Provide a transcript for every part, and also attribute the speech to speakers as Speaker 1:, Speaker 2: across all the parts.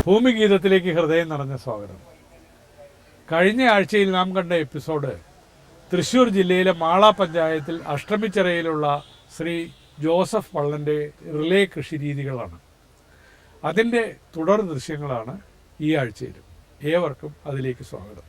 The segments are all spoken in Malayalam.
Speaker 1: ഭൂമിഗീതത്തിലേക്ക് ഹൃദയം നിറഞ്ഞ സ്വാഗതം. കഴിഞ്ഞ ആഴ്ചയിൽ നാം കണ്ട എപ്പിസോഡ് തൃശ്ശൂർ ജില്ലയിലെ മാള പഞ്ചായത്തിൽ അഷ്ടമിച്ചിറയിലുള്ള ശ്രീ ജോസഫ് വള്ളൻ്റെ റിലേ കൃഷി രീതികളാണ്. അതിൻ്റെ തുടർ ദൃശ്യങ്ങളാണ് ഈ ആഴ്ചയിലും. ഏവർക്കും അതിലേക്ക് സ്വാഗതം.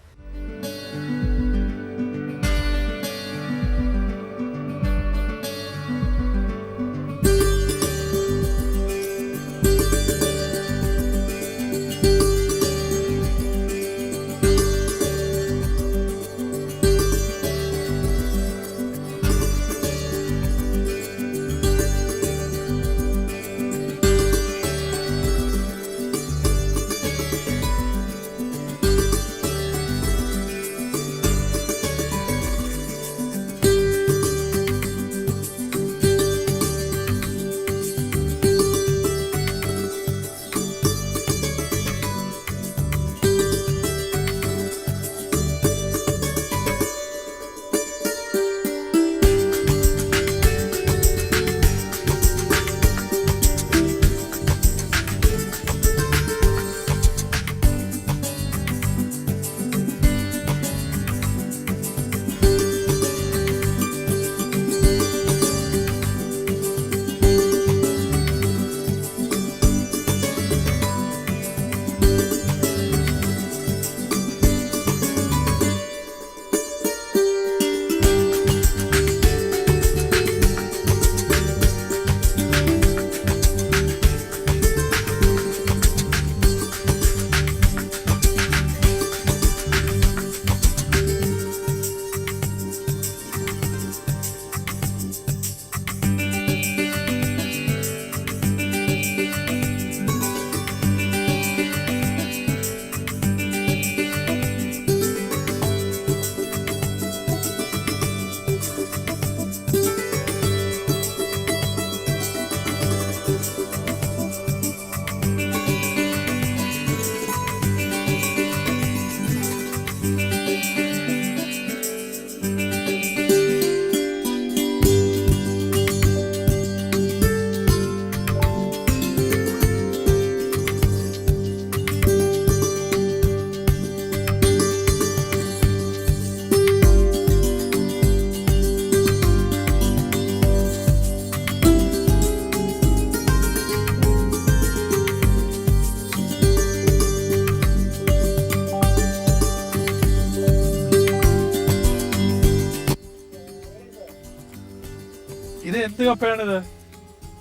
Speaker 1: ഇത് എന്ത് കപ്പയാണിത്?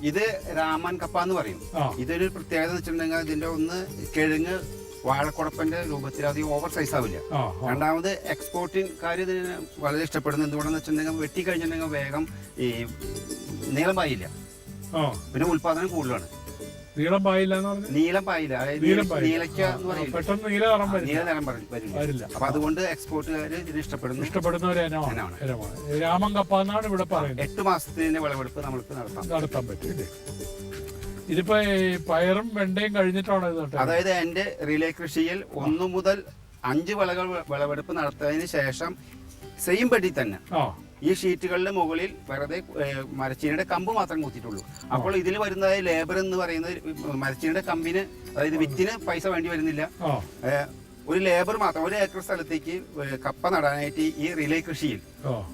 Speaker 2: ഇത് രാമൻ കപ്പ എന്ന് പറയും. ഇതൊരു പ്രത്യേകത എന്ന് വെച്ചിട്ടുണ്ടെങ്കിൽ ഇതിന്റെ ഒന്ന് കിഴങ്ങ് വാഴക്കുടപ്പന്റെ രൂപത്തിൽ അത് ഓവർ സൈസ് ആവില്ല. രണ്ടാമത് എക്സ്പോർട്ടിൻകാർ ഇതിന് വളരെ ഇഷ്ടപ്പെടുന്നത് എന്തുകൊണ്ടെന്ന് വെച്ചിട്ടുണ്ടെങ്കിൽ വെട്ടി കഴിഞ്ഞിട്ടുണ്ടെങ്കിൽ വേഗം ഈ നീളം പായില്ല, പിന്നെ ഉൽപാദനം കൂടുതലാണ്.
Speaker 1: നീളം പായില്ല,
Speaker 2: നീളം പായില്ല, അതായത് നീലയ്ക്ക എന്ന്
Speaker 1: പറയും,
Speaker 2: നീല നിറം വരില്ല. അപ്പൊ അതുകൊണ്ട് എക്സ്പോർട്ടുകാർ ഇതിന് ഇഷ്ടപ്പെടുന്ന
Speaker 1: ഒരു ഇനമാണ്. രാമൻ കപ്പ എന്നാണ് ഇവിടെ പറയുന്നത്.
Speaker 2: 8 മാസത്തിന്റെ വിളവെടുപ്പ് നമുക്ക്
Speaker 1: നടത്താൻ പറ്റും. ഇതിപ്പോ പയറും വെണ്ടയും കഴിഞ്ഞിട്ടാണ് ഇത്.
Speaker 2: അതായത് എന്റെ റിലേ കൃഷിയിൽ 1 മുതൽ 5 വിളകൾ വിളവെടുപ്പ് നടത്തിയതിന് ശേഷം സെയിം ബെഡി തന്നെ ഈ ഷീറ്റുകളുടെ മുകളിൽ വെറുതെ മരച്ചീനിയുടെ കമ്പ് മാത്രം കുത്തിയിട്ടുള്ളൂ. അപ്പോൾ ഇതിൽ വരുന്നതായ ലേബർ എന്ന് പറയുന്നത് മരച്ചീനിയുടെ കമ്പിന്, അതായത് വിത്തിന് പൈസ വേണ്ടി വരുന്നില്ല. ഒരു ലേബർ മാത്രം 1 ഏക്കർ സ്ഥലത്തേക്ക് കപ്പ നടാനായിട്ട് ഈ റിലേ കൃഷിയിൽ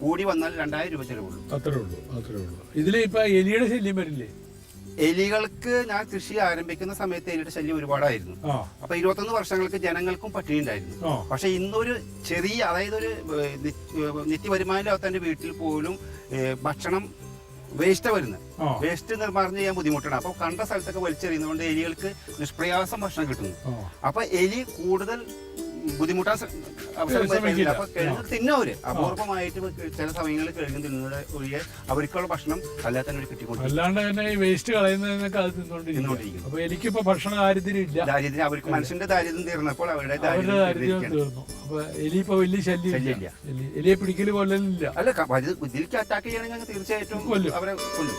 Speaker 2: കൂടി വന്നാൽ 2000 രൂപ ചെലവുള്ളൂ.
Speaker 1: അത്രേ ഉള്ളൂ. ഇതിൽ ഇപ്പൊ എലിയുടെ ശല്യം വരില്ലേ?
Speaker 2: എലികൾക്ക് ഞാൻ കൃഷി ആരംഭിക്കുന്ന സമയത്ത് എലിയുടെ ശല്യം ഒരുപാടായിരുന്നു. അപ്പൊ 21 വർഷങ്ങൾക്ക് ജനങ്ങൾക്കും പട്ടിണി ഉണ്ടായിരുന്നു. പക്ഷെ ഇന്നൊരു ചെറിയ, അതായത് ഒരു നിത്യവരുമാനമില്ലാത്ത വീട്ടിൽ പോലും ഭക്ഷണം വേസ്റ്റ് വരുന്നത്, വേസ്റ്റ് നിർമ്മാർജ്ജനം ചെയ്യാൻ ബുദ്ധിമുട്ടാണ്. അപ്പൊ കണ്ട സ്ഥലത്തൊക്കെ വലിച്ചെറിയുന്നതുകൊണ്ട് എലികൾക്ക് നിഷ്പ്രയാസം ഭക്ഷണം കിട്ടുന്നു. അപ്പൊ എലി കൂടുതൽ ബുദ്ധിമുട്ടാൻ അവസരം വരുന്നില്ല. അപ്പൊ കിഴങ്ങ് തിന്നവര് അപൂർവമായിട്ട് ചില സമയങ്ങളിൽ കിഴങ്ങ് തിന്നുന്നത് ഒഴികെ അവർക്കുള്ള ഭക്ഷണം അല്ലാതെ തന്നെ കിട്ടിക്കൊണ്ടിരിക്കും.
Speaker 1: അല്ലാണ്ട് തന്നെ ഈ വേസ്റ്റ് കളയുന്നതിനൊക്കെ അത് തിന്നോണ്ടിരിക്കും. അപ്പൊ എനിക്കിപ്പോ ഭക്ഷണ ദാരിദ്ര്യം
Speaker 2: അവർക്ക് മനുഷ്യന്റെ ദാരിദ്ര്യം തീർന്നപ്പോൾ അവരുടെ
Speaker 1: ദാരിദ്ര്യം തീർന്നു. അപ്പൊ എലി ഇപ്പൊ വലിയ ശല്യമില്ല. എലിയെ പിടിക്കല് കൊല്ലലില്ല.
Speaker 2: അല്ല, ഇതിലേക്ക് അറ്റാക്ക് ചെയ്യണമെങ്കിൽ തീർച്ചയായിട്ടും അവരെ കൊല്ലും.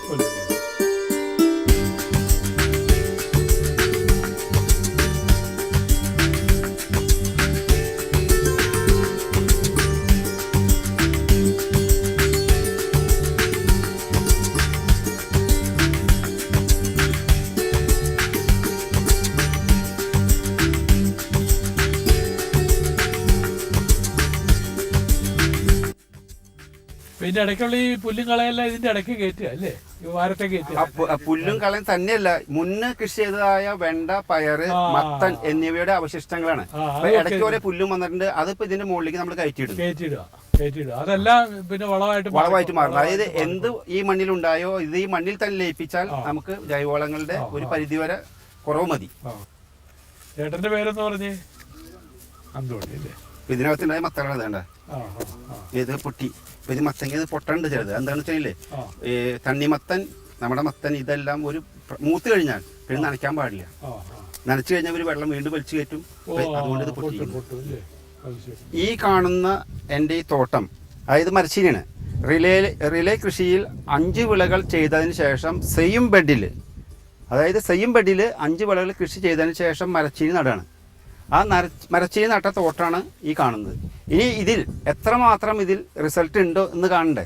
Speaker 1: ഇതിന്റെ ഇടയ്ക്കുള്ള ഈ പുല്ലും കളയെല്ലാം ഇതിന്റെ ഇടയ്ക്ക് കയറ്റുക അല്ലേ, ഈ വാരത്തെ കയറ്റുക.
Speaker 2: പുല്ലും കളയും തന്നെയല്ല, മുന്നേ കൃഷി ചെയ്തതായ വെണ്ട, പയറ്, മത്തൻ എന്നിവയുടെ അവശിഷ്ടങ്ങളാണ്. ഇടയ്ക്ക് ഓരോ പുല്ലും വന്നിട്ടുണ്ട്, അതിപ്പോ ഇതിന്റെ മുകളിലേക്ക് നമ്മൾ
Speaker 1: കയറ്റിയിടുക. അതെല്ലാം പിന്നെ
Speaker 2: വളമായിട്ട് മാറും. അതായത് എന്ത് ഈ മണ്ണിലുണ്ടായോ ഇത് ഈ മണ്ണിൽ തന്നെ ലയിപ്പിച്ചാൽ നമുക്ക് ജൈവവളങ്ങളുടെ ഒരു പരിധി വരെ കുറവ് മതി.
Speaker 1: ചേട്ടന്റെ പേരെന്ന് പറഞ്ഞേ അന്തോണി അല്ലേ?
Speaker 2: ഇതിനകത്തുണ്ടായ മത്തകളാണ് വേണ്ട, ഇത് പൊട്ടി. ഇത് മത്തങ്ങ ഇത് പൊട്ടുണ്ട് ചെറുത്. എന്താണെന്ന് വെച്ചാലേ തണ്ണിമത്തൻ, നമ്മുടെ മത്തൻ ഇതെല്ലാം ഒരു മൂത്ത് കഴിഞ്ഞാൽ പിന്നെ നനയ്ക്കാൻ പാടില്ല. നനച്ചു കഴിഞ്ഞാൽ ഒരു വെള്ളം വീണ്ടും വലിച്ചു കയറ്റും. അതുകൊണ്ട് ഇത് പൊട്ടി. ഈ കാണുന്ന എൻ്റെ ഈ തോട്ടം അതായത് മരച്ചീനിയാണ്. റിലേ കൃഷിയിൽ 5 വിളകൾ ചെയ്തതിന് ശേഷം സെയിം ബെഡിൽ, അതായത് സെയിം ബെഡിൽ 5 വിളകൾ കൃഷി ചെയ്തതിന് ശേഷം മരച്ചീനി നടാണ്. ആ മരച്ചീനി നട്ട തോട്ടാണ് ഈ കാണുന്നത്. ഇനി ഇതിൽ എത്രമാത്രം ഇതിൽ റിസൾട്ട് ഉണ്ടോ എന്ന് കാണണ്ടേ?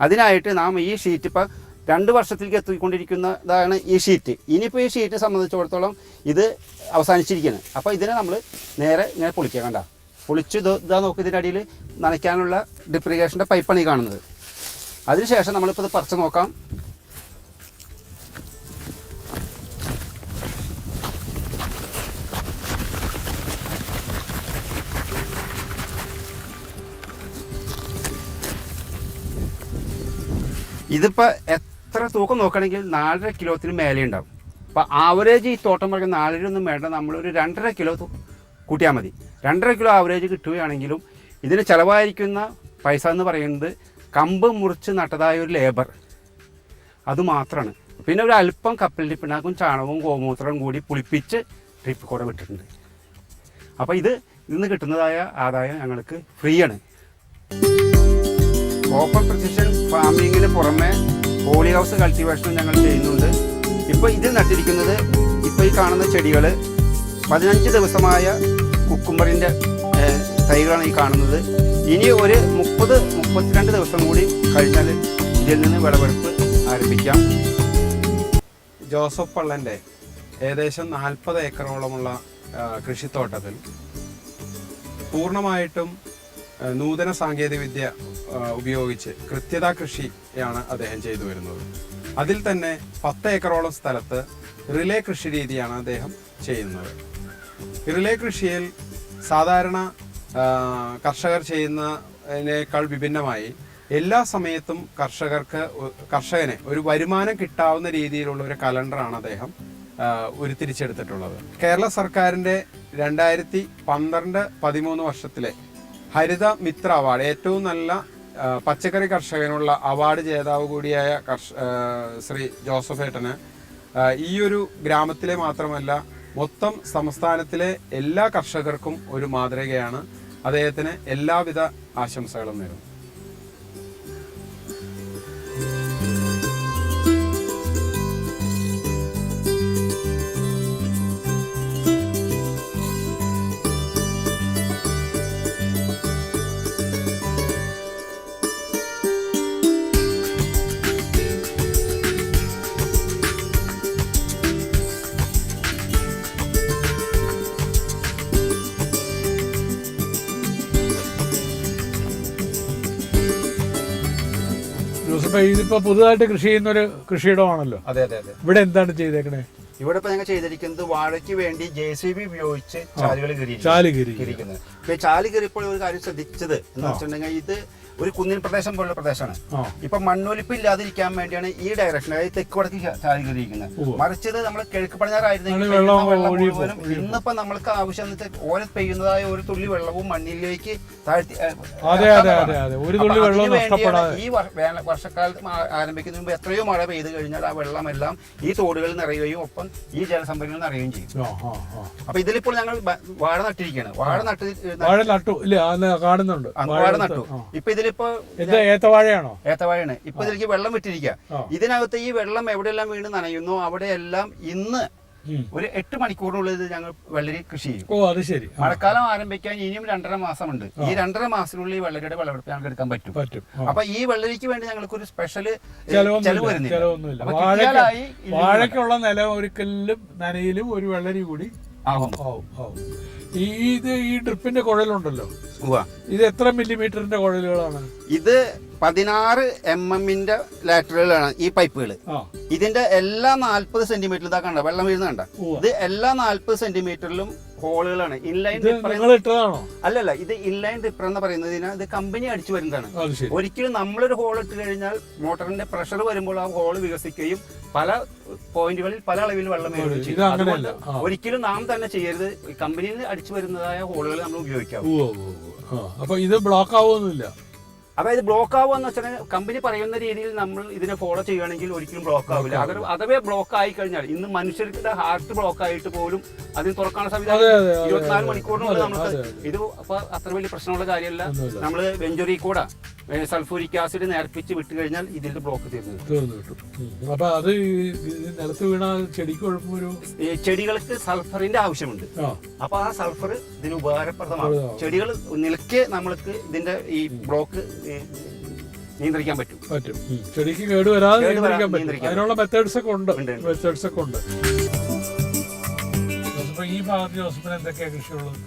Speaker 2: അതിനായിട്ട് നാം ഈ ഷീറ്റ് ഇപ്പോൾ 2 വർഷത്തിലേക്ക് എത്തിക്കൊണ്ടിരിക്കുന്നതാണ് ഈ ഷീറ്റ്. ഇനിയിപ്പോൾ ഈ ഷീറ്റിനെ സംബന്ധിച്ചിടത്തോളം ഇത് അവസാനിച്ചിരിക്കുകയാണ്. അപ്പോൾ ഇതിനെ നമ്മൾ നേരെ ഇങ്ങനെ പൊളിക്കുക. കണ്ട പൊളിച്ച് ഇതാ നോക്കി, ഇതിൻ്റെ അടിയിൽ നനയ്ക്കാനുള്ള ഡ്രിപ്രിഗേഷൻ്റെ പൈപ്പാണ് ഈ കാണുന്നത്. അതിനുശേഷം നമ്മളിപ്പോൾ ഇത് പറിച്ച് നോക്കാം. ഇതിപ്പോൾ എത്ര തൂക്കം നോക്കുകയാണെങ്കിൽ 4.5 കിലോത്തിന് മേലെ ഉണ്ടാവും. അപ്പോൾ ആവറേജ് ഈ തോട്ടം പറയുന്ന 4 ഒന്നും വേണ്ട, നമ്മളൊരു 2.5 കിലോ കൂട്ടിയാൽ മതി. 2.5 കിലോ ആവറേജ് കിട്ടുകയാണെങ്കിലും ഇതിന് ചിലവായിരിക്കുന്ന പൈസ എന്ന് പറയുന്നത് കമ്പ് മുറിച്ച് നട്ടതായ ഒരു ലേബർ അതുമാത്രമാണ്. പിന്നെ ഒരു അല്പം കപ്പലിൻ്റെ പിണ്ണാക്കും ചാണകവും ഗോമൂത്രവും കൂടി പുളിപ്പിച്ച് ട്രിപ്പ് കൂടെ വിട്ടിട്ടുണ്ട്. അപ്പോൾ ഇതിന്ന് കിട്ടുന്നതായ ആദായം ഞങ്ങൾക്ക് ഫ്രീ ആണ്. ഓപ്പൺ പ്രിസിഷൻ ഫാമിങ്ങിന് പുറമെ പോളി ഹൗസ് കൾട്ടിവേഷനും ഞങ്ങൾ ചെയ്യുന്നുണ്ട്. ഇപ്പോൾ ഇതിൽ നട്ടിരിക്കുന്നത്, ഇപ്പോൾ ഈ കാണുന്ന ചെടികൾ 15 ദിവസമായ കുക്കുംബറിൻ്റെ തൈകളാണ് ഈ കാണുന്നത്. ഇനി ഒരു 30-32 ദിവസം കൂടി കഴിഞ്ഞാൽ ഇതിൽ നിന്ന് വിളവെടുപ്പ് ആരംഭിക്കാം.
Speaker 3: ജോസഫ് പള്ളൻ്റെ ഏകദേശം 40 ഏക്കറോളമുള്ള കൃഷിത്തോട്ടത്തിൽ പൂർണ്ണമായിട്ടും നൂതന സാങ്കേതികവിദ്യ ഉപയോഗിച്ച് കൃത്യതാ കൃഷിയാണ് അദ്ദേഹം ചെയ്തു വരുന്നത്. അതിൽ തന്നെ 10 ഏക്കറോളം സ്ഥലത്ത് റിലേ കൃഷി രീതിയാണ് അദ്ദേഹം ചെയ്യുന്നത്. റിലേ കൃഷിയിൽ സാധാരണ കർഷകർ ചെയ്യുന്നതിനേക്കാൾ വിഭിന്നമായി എല്ലാ സമയത്തും കർഷകന് ഒരു വരുമാനം കിട്ടാവുന്ന രീതിയിലുള്ള ഒരു കലണ്ടറാണ് അദ്ദേഹം ഉരുത്തിരിച്ചെടുത്തിട്ടുള്ളത്. കേരള സർക്കാരിൻ്റെ 2012-13 വർഷത്തിലെ ഹരിത മിത്ര അവാർഡ്, ഏറ്റവും നല്ല പച്ചക്കറി കർഷകനുള്ള അവാർഡ് ജേതാവ് കൂടിയായ ശ്രീ ജോസഫ് ഏട്ടന് ഈ ഒരു ഗ്രാമത്തിലെ മാത്രമല്ല മൊത്തം സംസ്ഥാനത്തിലെ എല്ലാ കർഷകർക്കും ഒരു മാതൃകയാണ്. അദ്ദേഹത്തിന് എല്ലാവിധ ആശംസകളും നേരുന്നു.
Speaker 1: ഇതിപ്പോ പുതുതായിട്ട് കൃഷി ചെയ്യുന്ന ഒരു കൃഷിയിടമാണല്ലോ.
Speaker 2: അതെ അതെ അതെ.
Speaker 1: ഇവിടെ എന്താണ് ചെയ്തേക്കണേ?
Speaker 2: ഇവിടെ ഇപ്പൊ ഞങ്ങൾ ചെയ്തിരിക്കുന്നത് വാഴയ്ക്ക് വേണ്ടി JCB ഉപയോഗിച്ച് ചാലുകൾ കീറിയിരിക്കുന്നത്. ഇപ്പൊ ചാല് കീറിയപ്പോൾ ഒരു കാര്യം ശ്രദ്ധിച്ചത് എന്ന് വെച്ചിട്ടുണ്ടെങ്കിൽ ഇത് ഒരു കുന്നിൻ പ്രദേശം പോലുള്ള പ്രദേശമാണ്. ഇപ്പൊ മണ്ണൊലിപ്പ് ഇല്ലാതിരിക്കാൻ വേണ്ടിയാണ് ഈ ഡയറക്ഷൻ, അതായത് തെക്ക് വടക്ക് ചാല് കീറിയിരിക്കുന്നത്. മറിച്ചത് നമ്മൾ കിഴക്ക് പടിഞ്ഞാറായിരുന്നെങ്കിൽ ഇന്നിപ്പോ നമ്മൾക്ക് ആവശ്യം എന്ന് വെച്ചാൽ ഓരോ പെയ്യുന്നതായ ഒരു തുള്ളി വെള്ളവും മണ്ണിലേക്ക് താഴ്ത്തി ഈ വർഷക്കാലത്ത് ആരംഭിക്കുന്നതിന് മുമ്പ് എത്രയോ മഴ പെയ്ത് കഴിഞ്ഞാൽ ആ വെള്ളമെല്ലാം ഈ തോടുകളിൽ നിറയുകയും ഒപ്പം ഈ ജലസംഭരണികൾ നിറയുകയും ചെയ്യും. അപ്പൊ ഇതിലിപ്പോൾ ഞങ്ങൾ വാഴ നട്ടിരിക്കുകയാണ്. വാഴ നട്ടു ഇപ്പൊ ഇതിലിപ്പോ
Speaker 1: ഏത്തവാഴയാണോ?
Speaker 2: ഏത്തവാഴയാണ്. ഇപ്പൊ ഇതിലേക്ക് വെള്ളം വിട്ടിരിക്കുക. ഇതിനകത്ത് ഈ വെള്ളം എവിടെയെല്ലാം വീണ് നനയുന്നു അവിടെയെല്ലാം ഇന്ന് ഒരു 8 മണിക്കൂറിനുള്ളിൽ ഞങ്ങൾ വെള്ളരി കൃഷി ചെയ്യും.
Speaker 1: ഓ അത് ശരി.
Speaker 2: മഴക്കാലം ആരംഭിക്കാൻ ഇനിയും 2.5 മാസമുണ്ട്. ഈ 2.5 മാസത്തിനുള്ളിൽ ഈ വെള്ളരിയുടെ വിളവെടുപ്പ് ഞങ്ങൾക്ക് എടുക്കാൻ പറ്റും. അപ്പൊ ഈ വെള്ളരിക്ക് വേണ്ടി ഞങ്ങൾക്ക് ഒരു സ്പെഷ്യൽ ചെലവ് വരുന്നില്ല.
Speaker 1: വാഴയ്ക്കുള്ള നില ഒരുക്കലിലും നനയിലും ഒരു വെള്ളരി കൂടി ആവും. ഈ ഡ്രിപ്പിന്റെ കുഴലുണ്ടല്ലോ,
Speaker 2: ഉവ്വ.
Speaker 1: ഇത് എത്ര മില്ലിമീറ്ററിന്റെ കുഴലുകളാണ്?
Speaker 2: ഇത് 16 mm ലാറ്ററലാണ് ഈ പൈപ്പുകൾ. ഇതിന്റെ എല്ലാ 40 സെന്റിമീറ്ററിൽ ഇതാ കണ്ട വെള്ളം വീഴുന്ന കണ്ട. ഇത് എല്ലാ 40 സെന്റിമീറ്ററിലും ഹോളുകളാണ്. ഇൻലൈൻ അല്ലല്ല, ഇത് ഇൻലൈൻ റിപ്പർ എന്ന് പറയുന്നതിന് ഇത് കമ്പനി അടിച്ചു വരുന്നതാണ്. ഒരിക്കലും നമ്മളൊരു ഹോൾ ഇട്ട് കഴിഞ്ഞാൽ മോട്ടറിന്റെ പ്രഷർ വരുമ്പോൾ ആ ഹോൾ വികസിക്കുകയും പല പോയിന്റുകളിൽ പല അളവിൽ വെള്ളം വീഴുകയും ചെയ്യും. അതുകൊണ്ട് ഒരിക്കലും നാം തന്നെ ചെയ്യരുത്. കമ്പനിയിൽ നിന്ന് അടിച്ചു വരുന്നതായ ഹോളുകൾ നമ്മൾ ഉപയോഗിക്കാം.
Speaker 1: അപ്പൊ ഇത് ബ്ലോക്ക് ആവുന്നില്ല.
Speaker 2: അതായത് ബ്ലോക്ക് ആവുകയെന്ന് വെച്ചാൽ കമ്പനി പറയുന്ന രീതിയിൽ നമ്മൾ ഇതിനെ ഫോളോ ചെയ്യുകയാണെങ്കിൽ ഒരിക്കലും ബ്ലോക്ക് ആവില്ല. അഥവേ ബ്ലോക്ക് ആയി കഴിഞ്ഞാൽ ഇന്ന് മനുഷ്യർക്ക് ഹാർട്ട് ബ്ലോക്ക് ആയിട്ട് പോലും അതിന് തുറക്കാനുള്ള സംവിധാനം 24 മണിക്കൂറിനുള്ളിൽ നമുക്ക് ഇത് അപ്പൊ അത്ര വലിയ പ്രശ്നമുള്ള കാര്യമല്ല. നമ്മൾ വെഞ്ചുറി കൂടെ സൾഫൂരിക് ആസിഡ് നേർപ്പിച്ച് വിട്ട് കഴിഞ്ഞാൽ ഇതിന്റെ ബ്ലോക്ക് തീർന്നു.
Speaker 1: അപ്പൊ അത് നിലത്ത് വീണ ചെടിക്ക് കുഴപ്പമൊരു
Speaker 2: ചെടികൾക്ക് സൾഫറിന്റെ ആവശ്യമുണ്ട്. അപ്പൊ ആ സൾഫർ ഇതിന് ഉപകാരപ്രദമാണ്. ചെടികൾ നിലയ്ക്ക് നമ്മൾക്ക് ഇതിന്റെ ഈ ബ്ലോക്ക് നിയന്ത്രിക്കാൻ പറ്റും.
Speaker 1: ചെടിക്ക് കേടുവരാതെ നിയന്ത്രിക്കാൻ പറ്റും. അതിനുള്ള മെത്തേഡ്സ് ഒക്കെ ഉണ്ട്. ഈ ഭാഗത്ത് ജോസഫിന് എന്തൊക്കെയാ കൃഷിയുള്ളത്?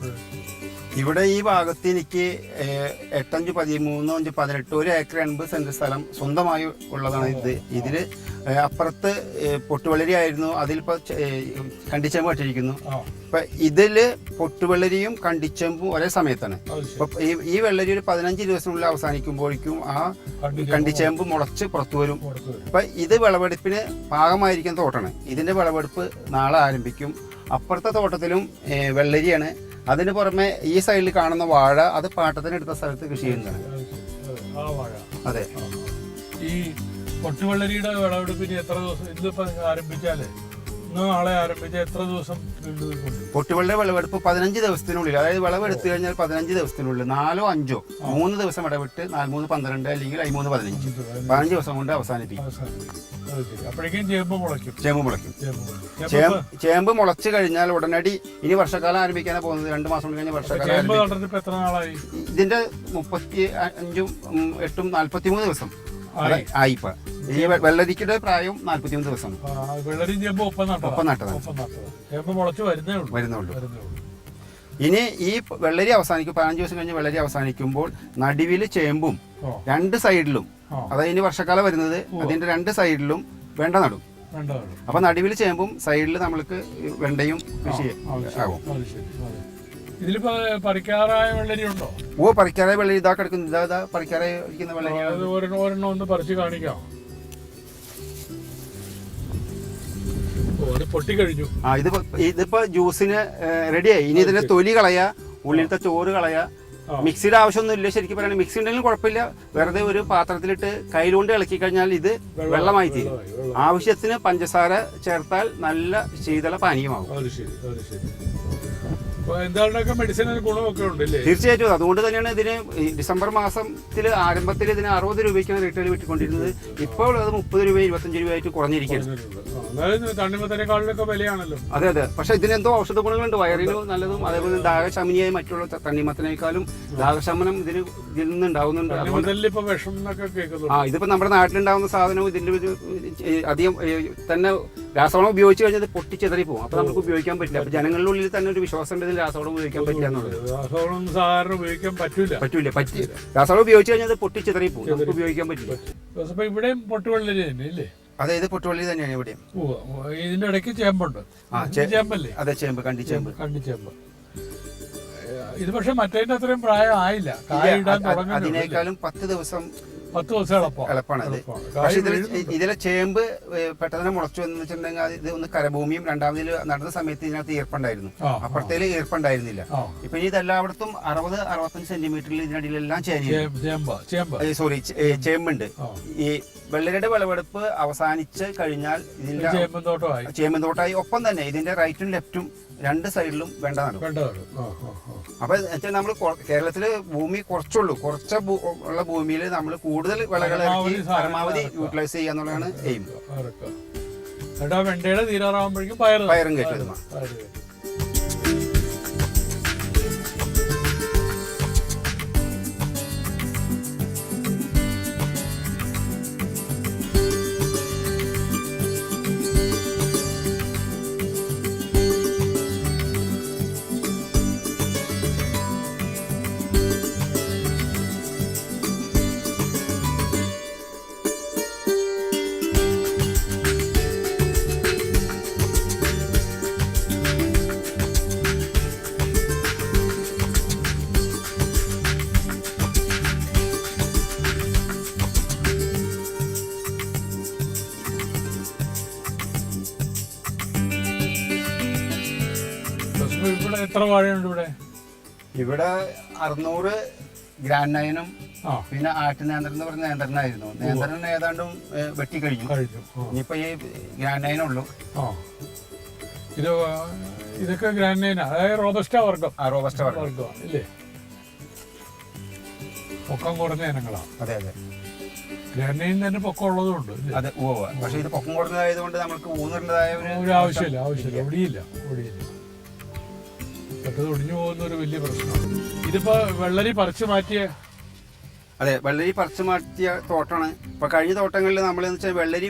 Speaker 2: ഇവിടെ ഈ ഭാഗത്ത് എനിക്ക് 8, 5, 13, 5, 18 1 ഏക്കർ 80 സെന്റ് സ്ഥലം സ്വന്തമായി ഉള്ളതാണ്. ഇതില് അപ്പുറത്ത് പൊട്ടുവളരി ആയിരുന്നു, അതിലിപ്പോ കണ്ടിച്ചേമ്പ് കട്ടിരിക്കുന്നു. ഇപ്പൊ ഇതില് പൊട്ടുവെള്ളരിയും കണ്ടിച്ചേമ്പും ഒരേ സമയത്താണ്. അപ്പൊ ഈ വെള്ളരി ഒരു 15 ദിവസത്തിനുള്ളിൽ അവസാനിക്കുമ്പോഴേക്കും ആ കണ്ടിച്ചേമ്പ് മുളച്ച് പുറത്തു വരും. അപ്പൊ ഇത് വിളവെടുപ്പിന് പാകമായിരിക്കുന്ന തോട്ടാണ്. ഇതിന്റെ വിളവെടുപ്പ് നാളെ ആരംഭിക്കും. അപ്പുറത്തെ തോട്ടത്തിലും വെള്ളരിയാണ്. അതിന് പുറമെ ഈ സൈഡിൽ കാണുന്ന വാഴ അത് പാട്ടത്തിനെടുത്ത സ്ഥലത്ത് കൃഷി ചെയ്യുന്നതാണ്. അതെ.
Speaker 1: ഈ പൊട്ടുവെള്ളരിയുടെ വിളവെടുപ്പിന് എത്ര ദിവസം ഇതിപ്പോ ആരംഭിച്ചാലേ നാളെ ആരംഭിച്ച എത്ര ദിവസം?
Speaker 2: പൊട്ടുവെള്ളരി വിളവെടുപ്പ് 15 ദിവസത്തിനുള്ളിൽ, അതായത് വിളവെടുത്തു കഴിഞ്ഞാൽ 15 ദിവസത്തിനുള്ളിൽ 4 5 3 ദിവസം ഇടവിട്ട് 4 3 12 അല്ലെങ്കിൽ 13 15 15 ദിവസം കൊണ്ട് അവസാനിപ്പിക്കും.
Speaker 1: അപ്പോഴേക്കും ചേമ്പ് മുളയ്ക്കും.
Speaker 2: ചേമ്പ് മുളച്ചു കഴിഞ്ഞാൽ ഉടനടി ഇനി വർഷക്കാലം ആരംഭിക്കാനാണ് പോകുന്നത്. 2 മാസം കഴിഞ്ഞ വർഷക്കാലം.
Speaker 1: എത്ര നാളായി?
Speaker 2: ഇതിന്റെ 35 8 43 ദിവസം ആയിപ്പ. ഈ വെള്ളരിക്കയുടെ പ്രായം 43 ദിവസം. ഒപ്പം നട്ടതാണ്. വരുന്നുള്ളൂ. ഇനി ഈ വെള്ളരി അവസാനിക്കും. 15 ദിവസം കഴിഞ്ഞ് വെള്ളരി അവസാനിക്കുമ്പോൾ നടുവില് ചേമ്പും 2 സൈഡിലും, അതായത് ഇനി വർഷക്കാലം വരുന്നത് അതിന്റെ 2 സൈഡിലും വെണ്ട നടും. അപ്പൊ നടുവിൽ ചേമ്പും സൈഡിൽ നമ്മൾക്ക് വെണ്ടയും കൃഷി ആകും.
Speaker 1: ഇതിലിപ്പോ പറിക്കാറായ വെള്ളരി ഉണ്ടോ?
Speaker 2: പറിക്കാറായ വെള്ളരി ഇതാ കിടക്കുന്നു. ഇതാ പറിക്കാറായി ഇരിക്കുന്ന വെള്ളരി.
Speaker 1: ഒരെണ്ണം ഒന്ന് പറിച്ച് കാണിക്കാം. പൊട്ടിക്കഴിഞ്ഞു.
Speaker 2: ഇതിപ്പോ ജ്യൂസിന് റെഡിയായി. ഇനി ഇതിന്റെ തൊലി കളയാ, ഉള്ളിലത്തെ ചോറ് കളയാ. മിക്സിയുടെ ആവശ്യമൊന്നും ഇല്ല. ശരിക്കും പറയുകയാണെങ്കിൽ മിക്സി ഉണ്ടെങ്കിലും കുഴപ്പമില്ല. വെറുതെ ഒരു പാത്രത്തിലിട്ട് കയ്യിലുകൊണ്ട് ഇളക്കി കഴിഞ്ഞാൽ ഇത് വെള്ളമായി തീരും. ആവശ്യത്തിന് പഞ്ചസാര ചേർത്താൽ നല്ല ശീതള പാനീയമാകും. തീർച്ചയായിട്ടും. അതുകൊണ്ട് തന്നെയാണ് ഇതിന് ഡിസംബർ മാസത്തിൽ ആരംഭത്തിൽ ഇതിന് 60 രൂപയ്ക്കാണ് റീറ്റെയിൽ വിട്ടുകൊണ്ടിരുന്നത്. ഇപ്പോൾ അത് 30 രൂപ 25 രൂപയായിട്ട് കുറഞ്ഞിരിക്കുകയാണ്. അതെ അതെ. പക്ഷെ ഇതിനെന്തോ ഔഷധ ഗുണങ്ങളുണ്ട്. വയറിന് നല്ലതും അതേപോലെ ദാഹശമനിയായ മറ്റുള്ള തണ്ണിമത്തനേക്കാളും ദാഹശമനം ഇതിൽ നിന്ന് ഉണ്ടാവുന്നുണ്ട്. ഇതിപ്പോ നമ്മുടെ നാട്ടിലുണ്ടാവുന്ന സാധനവും ഇതിന്റെ അധികം തന്നെ രാസവളം ഉപയോഗിച്ച് കഴിഞ്ഞാൽ പൊട്ടിച്ചെതറി പോകും. അപ്പൊ നമുക്ക് ഉപയോഗിക്കാൻ പറ്റില്ല. അപ്പൊ ജനങ്ങളുടെ ഉള്ളിൽ തന്നെ ഒരു വിശ്വാസം ഉണ്ട് രാസവളം ഉപയോഗിക്കാൻ പറ്റില്ല എന്നുള്ളത്. പറ്റൂല. രാസവളം ഉപയോഗിച്ച് കഴിഞ്ഞാൽ പൊട്ടിച്ചെതറി പോകും. നമുക്ക് ഉപയോഗിക്കാൻ പറ്റില്ല.
Speaker 1: ഇവിടെയും പൊട്ടുവെള്ളരി തന്നെ ഇല്ലേ?
Speaker 2: അതെ, ഇത് പൊട്ടുവെള്ളരി തന്നെയാണ് ഇവിടെയും.
Speaker 1: ഇതിന്റെ ഇടയ്ക്ക് ചേമ്പുണ്ട്. ചേമ്പല്ലേ?
Speaker 2: അതെ, ചേമ്പ്, കണ്ടിച്ചേമ്പ്.
Speaker 1: ഇത് പക്ഷെ മറ്റേ അത്രയും പ്രായം ആയില്ല.
Speaker 2: അതിനേക്കാളും 10 ദിവസം
Speaker 1: എളുപ്പമാണ്
Speaker 2: ഇത്. പക്ഷെ ഇതിലെ ചേമ്പ് പെട്ടെന്ന് മുളച്ചു എന്ന് വെച്ചിട്ടുണ്ടെങ്കിൽ ഇത് ഒന്ന് കരഭൂമിയും, രണ്ടാമതിൽ നടന്ന സമയത്ത് ഇതിനകത്ത് ഈർപ്പുണ്ടായിരുന്നു, അപ്പുറത്തേല് ഈർപ്പുണ്ടായിരുന്നില്ല. ഇപ്പൊ ഇനി ഇതെല്ലായിടത്തും 60-65 സെന്റിമീറ്ററിൽ ഇതിനടിയിലെല്ലാം ചേമ്പുണ്ട്. ഈ വെള്ളരിയുടെ വിളവെടുപ്പ് അവസാനിച്ച് കഴിഞ്ഞാൽ ഇതിന്റെ ചേമ്പൻ തോട്ടമായി. ഒപ്പം തന്നെ ഇതിന്റെ റൈറ്റും ലെഫ്റ്റും 2 സൈഡിലും വെണ്ട നടും. അപ്പൊ നമ്മൾ കേരളത്തില് ഭൂമി കുറച്ചുള്ളൂ. കുറച്ച ഉള്ള ഭൂമിയിൽ നമ്മൾ കൂടുതൽ വിളകൾ പരമാവധി യൂട്ടിലൈസ് ചെയ്യാന്നുള്ളതാണ് എയിം.
Speaker 1: വെണ്ടയുടെ തീരാറാവുമ്പോഴേക്കും
Speaker 2: പയറും കയറ്റും.
Speaker 1: ഇവിടെ എത്ര വാഴയുണ്ട് ഇവിടെ?
Speaker 2: ഇവിടെ 600 ഗ്രാൻഡ് നയനും
Speaker 1: ആ
Speaker 2: പിന്നെ ആട്ട് നേന്ത്രൻ എന്ന് പറഞ്ഞ നേന്ത്രനായിരുന്നു. നേന്ത്രൻ ഏതാണ്ടും വെട്ടി കഴിഞ്ഞു. ഇനിയിപ്പോ ഈ ഗ്രാൻഡ് നയനുള്ളൂ.
Speaker 1: ആ ഇതൊക്കെ ഗ്രാൻഡ് നയനാ, അതായത് റോബസ്റ്റ വർഗം.
Speaker 2: റോബസ്റ്റ
Speaker 1: വർഗമാണ് ഇല്ലേ? പൊക്കം കുറഞ്ഞ ഇനങ്ങളാണ്.
Speaker 2: അതെ അതെ.
Speaker 1: ഗ്രാൻഡ് നയൻ തന്നെ പൊക്കം ഉള്ളതുകൊണ്ട്.
Speaker 2: അതെ പക്ഷെ ഇത് പൊക്കം കുറഞ്ഞതായതുകൊണ്ട് നമുക്ക് ഊന്നിടേണ്ടതായ
Speaker 1: ഒരു ആവശ്യമില്ല. ഒടിയില്ല. പെട്ടത് ഒടിഞ്ഞു പോകുന്ന ഒരു വലിയ പ്രശ്നമാണ്. ഇതിപ്പോ വെള്ളരി പറിച്ചു മാറ്റിയ.
Speaker 2: അതെ, വെള്ളരി പറിച്ചു മാറ്റിയ തോട്ടമാണ്. ഇപ്പൊ കഴിഞ്ഞ തോട്ടങ്ങളിൽ നമ്മൾ വെള്ളരി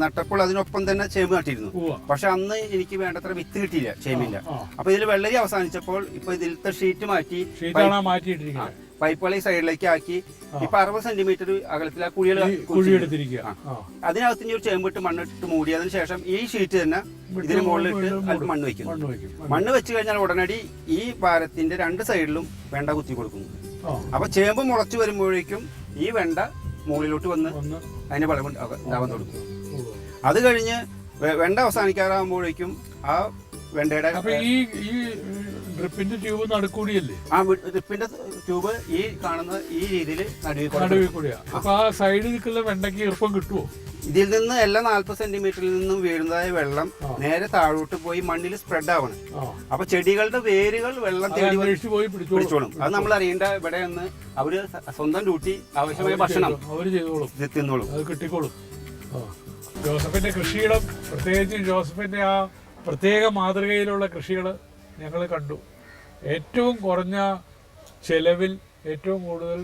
Speaker 2: നട്ടപ്പോൾ അതിനൊപ്പം തന്നെ ചേമ്പ് നട്ടിരുന്നു. പക്ഷെ അന്ന് എനിക്ക് വേണ്ടത്ര വിത്ത് കിട്ടിയില്ല, ചേമ്പില്ല. അപ്പൊ ഇതിൽ വെള്ളരി അവസാനിച്ചപ്പോൾ ഇപ്പൊ ഇതിലത്തെ ഷീറ്റ് മാറ്റി പൈപ്പുകളെ സൈഡിലേക്ക് ആക്കി ഇപ്പൊ 60 സെന്റിമീറ്റർ അകലത്തിൽ ആ കുഴിയെടുത്തിരിക്കുക. അതിനകത്ത് ഇനി ഒരു ചേമ്പിട്ട് മണ്ണിട്ട് മൂടിയതിനു ശേഷം ഈ ഷീറ്റ് തന്നെ ഇതിന് മുകളിലിട്ട് അല്പം മണ്ണ് വെക്കുന്നു. മണ്ണ് വെച്ച് കഴിഞ്ഞാൽ ഉടനടി ഈ ഭാരത്തിന്റെ 2 സൈഡിലും വെണ്ട കുത്തി കൊടുക്കുന്നു. അപ്പൊ ചേമ്പ് മുളച്ചു വരുമ്പോഴേക്കും ഈ വെണ്ട മുകളിലോട്ട് വന്ന് അതിന് വളവ് ഉണ്ടാവാൻ തുടങ്ങും. അത് കഴിഞ്ഞ് വെണ്ട അവസാനിക്കാറാകുമ്പോഴേക്കും ആ വെണ്ടയുടെ
Speaker 1: ഡ്രിപ്പിന്റെ ട്യൂബ് നടുക്കൂടിയല്ലേ?
Speaker 2: ആ ഡ്രിപ്പിന്റെ ട്യൂബ് ഈ കാണുന്ന ഈ രീതിയിൽ
Speaker 1: നടുവിൽ കൂടിയാ. അപ്പൊ ആ സൈഡിൽ നിൽക്കുന്ന വെണ്ടയ്ക്ക് ഈർപ്പം കിട്ടുമോ?
Speaker 2: ഇതിൽ നിന്ന് എല്ലാ 40 സെന്റിമീറ്ററിൽ നിന്നും വീഴുന്നതായ വെള്ളം നേരെ താഴോട്ട് പോയി മണ്ണിൽ സ്പ്രെഡ് ആവണം. അപ്പൊ ചെടികളുടെ വേരുകൾ വെള്ളം തേടി
Speaker 1: പോയി പിടിച്ചോളും.
Speaker 2: അത് നമ്മൾ അറിയേണ്ട. ഇവിടെ നിന്ന് അവര് സ്വന്തം ഡ്യൂട്ടി ആവശ്യമായ ഭക്ഷണം
Speaker 1: അവര് ചെയ്തോളും,
Speaker 2: തിന്നോളും,
Speaker 1: അത് കിട്ടിക്കോളും. ജോസഫിന്റെ കൃഷിയിടം, പ്രത്യേകിച്ച് ജോസഫിന്റെ ആ പ്രത്യേക മാതൃകയിലുള്ള കൃഷികൾ ഞങ്ങൾ കണ്ടു. ഏറ്റവും കുറഞ്ഞ ചെലവിൽ ഏറ്റവും കൂടുതൽ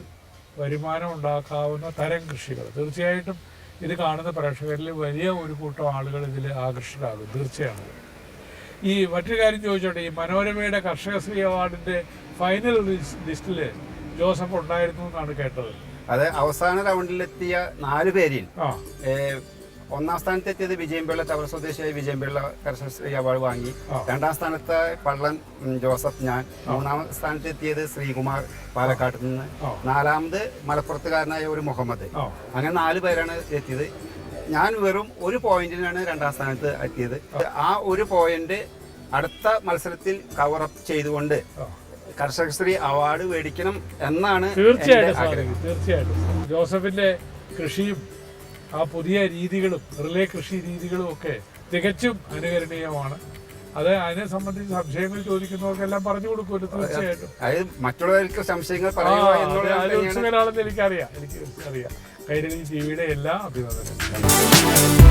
Speaker 1: വരുമാനം ഉണ്ടാക്കാവുന്ന തരം കൃഷികൾ. തീർച്ചയായിട്ടും ഇത് കാണുന്ന പ്രേക്ഷകരിൽ വലിയ ഒരു കൂട്ടം ആളുകൾ ഇതിൽ ആകർഷകരാകും, തീർച്ചയാണ്. ഈ മറ്റൊരു കാര്യം ചോദിച്ചോട്ടെ, ഈ മനോരമയുടെ കർഷകശ്രീ അവാർഡിന്റെ ഫൈനൽ ലിസ്റ്റിൽ ജോസഫ് ഉണ്ടായിരുന്നു എന്നാണ് കേട്ടത്.
Speaker 2: അത് അവസാന റൗണ്ടിലെത്തിയ 4 പേരിൽ ഒന്നാം സ്ഥാനത്തെത്തിയത് വിജയംപിള്ള, ചവറ സ്വദേശിയായ വിജയംപിള്ള കർഷകശ്രീ അവാർഡ് വാങ്ങി. 2ാം സ്ഥാനത്ത് പള്ളൻ ജോസഫ്, ഞാൻ. 3ാം സ്ഥാനത്തെത്തിയത് ശ്രീകുമാർ പാലക്കാട്ട് നിന്ന്. 4ാമത് മലപ്പുറത്തുകാരനായ ഒരു മുഹമ്മദ്. അങ്ങനെ 4 പേരാണ് എത്തിയത്. ഞാൻ വെറും 1 പോയിന്റിനാണ് 2ാം സ്ഥാനത്ത് എത്തിയത്. ആ 1 പോയിന്റ് അടുത്ത മത്സരത്തിൽ കവറപ്പ് ചെയ്തുകൊണ്ട് കർഷകശ്രീ അവാർഡ് മേടിക്കണം എന്നാണ്.
Speaker 1: തീർച്ചയായിട്ടും ജോസഫിന്റെ കൃഷിയും ആ പുതിയ രീതികളും റിലേ കൃഷി രീതികളും ഒക്കെ തികച്ചും അനുകരണീയമാണ്. അതിനെ സംബന്ധിച്ച് സംശയങ്ങൾ ചോദിക്കുന്നവർക്കെല്ലാം പറഞ്ഞു കൊടുക്കുമല്ലോ. തീർച്ചയായിട്ടും
Speaker 2: മറ്റുള്ളവർക്ക് സംശയങ്ങൾ
Speaker 1: ഉത്സുകരാണെന്ന് എനിക്കറിയാം. കൈരളി ടിവിയുടെ എല്ലാ അഭിനന്ദനങ്ങളും.